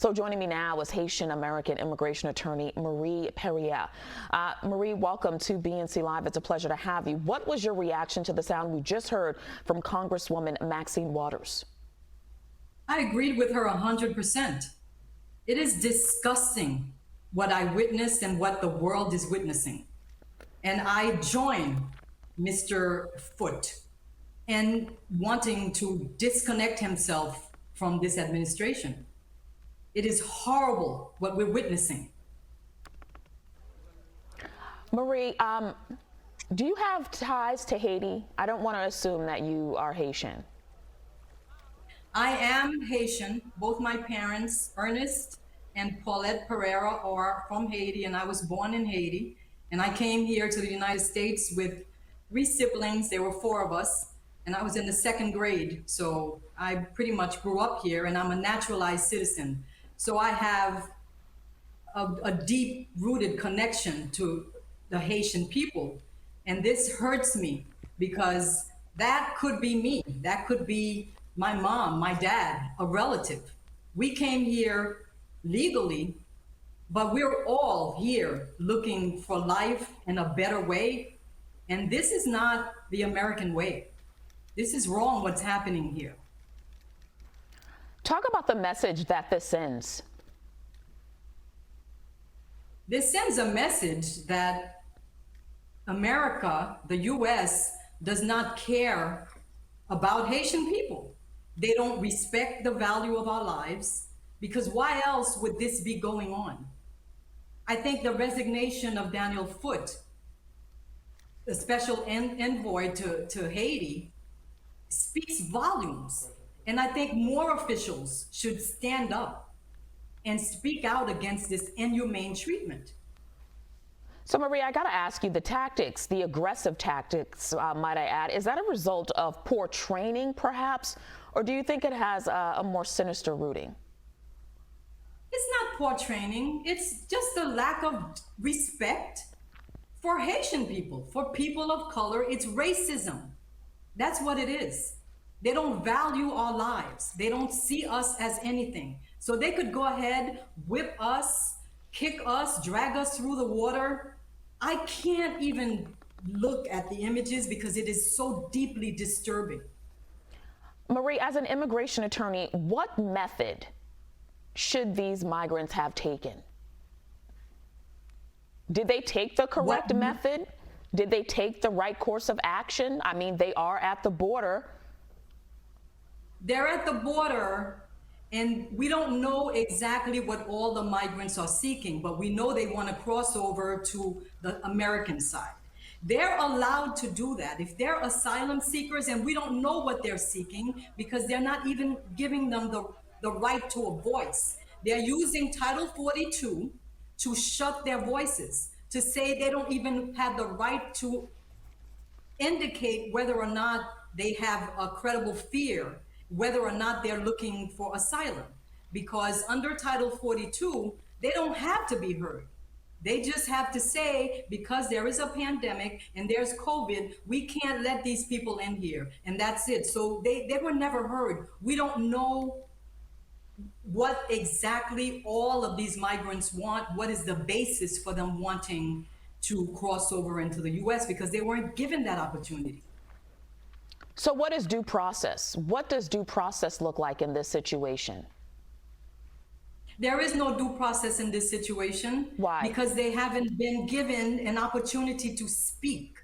So joining me now is Haitian American immigration attorney Marie Pereira. Marie, welcome to BNC Live. It's a pleasure to have you. What was your reaction to the sound we just heard from Congresswoman Maxine Waters? I agreed with her 100%. It is disgusting what I witnessed and what the world is witnessing. And I join Mr. Foote in wanting to disconnect himself from this administration. It is horrible what we're witnessing. Marie, do you have ties to Haiti? I don't want to assume that you are Haitian. I am Haitian. Both my parents, Ernest and Paulette Pereira, are from Haiti, and I was born in Haiti. And I came here to the United States with 3 siblings. There were 4 of us, and I was in the 2nd grade. So I pretty much grew up here, and I'm a naturalized citizen. So I have a deep-rooted connection to the Haitian people. And this hurts me because that could be me. That could be my mom, my dad, a relative. We came here legally, but we're all here looking for life and a better way. And this is not the American way. This is wrong what's happening here. Talk about the message that this sends. This sends a message that America, the US, does not care about Haitian people. They don't respect the value of our lives, because why else would this be going on? I think the resignation of Daniel Foote, the Special Envoy to Haiti, speaks volumes. And I think more officials should stand up and speak out against this inhumane treatment. So, Marie, I got to ask you, the tactics, the aggressive tactics, might I add, is that a result of poor training, perhaps? Or do you think it has a more sinister rooting? It's not poor training. It's just a lack of respect for Haitian people, for people of color. It's racism. That's what it is. They don't value our lives. They don't see us as anything. So they could go ahead, whip us, kick us, drag us through the water. I can't even look at the images because it is so deeply disturbing. Marie, as an immigration attorney, what method should these migrants have taken? Did they take the correct method? Did they take the right course of action? I mean, they are at the border. They're at the border, and we don't know exactly what all the migrants are seeking, but we know they want to cross over to the American side. They're allowed to do that. If they're asylum seekers, and we don't know what they're seeking because they're not even giving them the right to a voice. They're using Title 42 to shut their voices, to say they don't even have the right to indicate whether or not they have a credible fear, whether or not they're looking for asylum. Because under Title 42, they don't have to be heard. They just have to say, because there is a pandemic and there's COVID, we can't let these people in here. And that's it. So they were never heard. We don't know what exactly all of these migrants want. What is the basis for them wanting to cross over into the US, because they weren't given that opportunity. So what is due process? What does due process look like in this situation? There is no due process in this situation. Why? Because they haven't been given an opportunity to speak.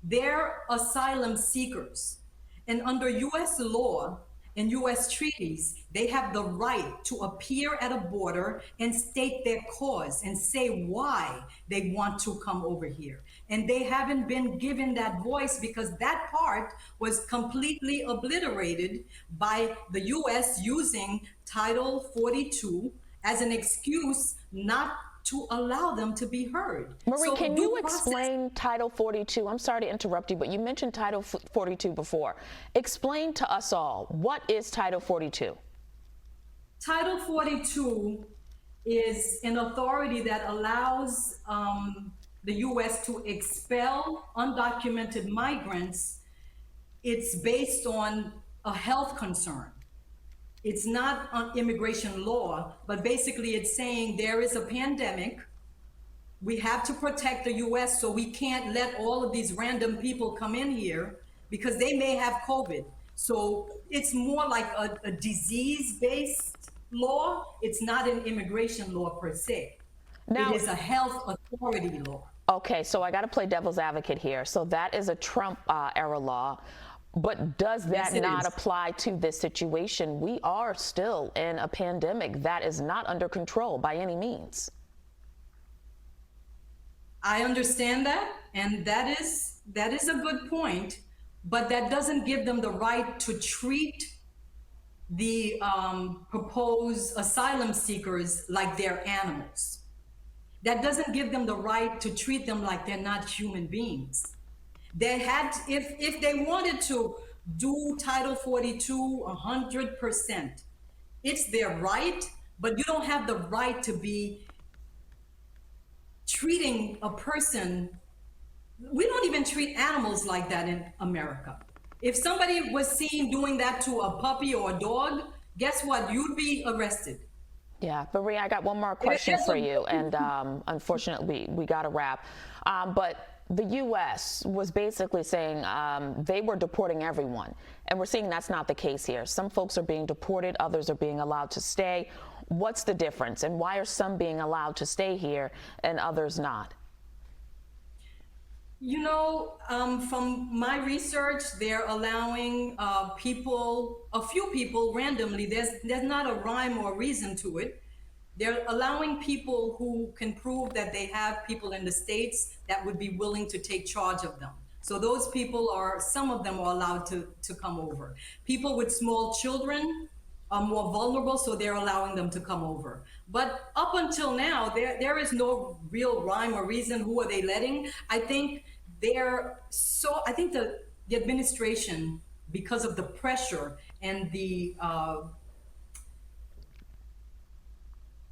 They're asylum seekers. And under US law and US treaties, they have the right to appear at a border and state their cause and say why they want to come over here. And they haven't been given that voice because that part was completely obliterated by the US using Title 42 as an excuse not to allow them to be heard. Marie, so can you explain Title 42? I'm sorry to interrupt you, but you mentioned Title 42 before. Explain to us all, what is Title 42? Title 42 is an authority that allows the U.S. to expel undocumented migrants. It's based on a health concern. it's not on immigration law, but basically it's saying there is a pandemic. We have to protect the US, so we can't let all of these random people come in here because they may have COVID. So it's more like a disease-based law. It's not an immigration law per se. Now, it is a health authority law. okay, so I got to play devil's advocate here. So that is a Trump era law. But does that Yes, not is. apply to this situation? We are still in a pandemic that is not under control by any means. I understand that, and that is a good point, but that doesn't give them the right to treat the proposed asylum seekers like they're animals. That doesn't give them the right to treat them like they're not human beings. They had, if they wanted to do Title 42 100%, it's their right, but you don't have the right to be treating a person. We don't even treat animals like that in America. If somebody was seen doing that to a puppy or a dog, guess what? You'd be arrested. Yeah, Marie, I got one more question for you, and unfortunately, we got to wrap. But the U.S. was basically saying they were deporting everyone, and we're seeing that's not the case here. Some folks are being deported, others are being allowed to stay. What's the difference, and why are some being allowed to stay here and others not? You know, from my research, they're allowing a few people randomly. There's not a rhyme or reason to it. They're allowing people who can prove that they have people in the States that would be willing to take charge of them. So those people some of them are allowed to come over. People with small children are more vulnerable, so they're allowing them to come over. But up until now, there is no real rhyme or reason. Who are they letting? I think the administration, because of the pressure and the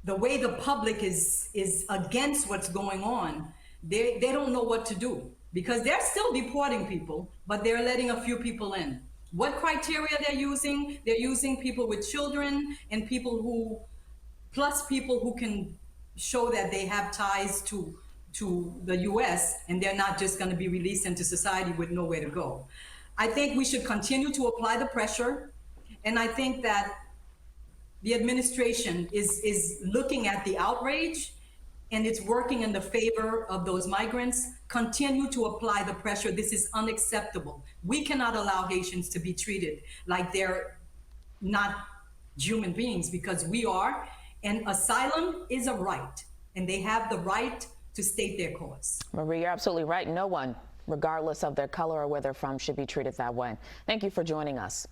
way the public is against what's going on, they don't know what to do, because they're still deporting people, but they're letting a few people in. What criteria they're using? They're using people with children and people who can show that they have ties to the US, and they're not just going to be released into society with nowhere to go. I think we should continue to apply the pressure, and I think that the administration is looking at the outrage, and it's working in the favor of those migrants. Continue to apply the pressure. This is unacceptable. We cannot allow Haitians to be treated like they're not human beings, because we are, and asylum is a right, and they have the right to state their cause. Marie, you're absolutely right. No one, regardless of their color or where they're from, should be treated that way. Thank you for joining us.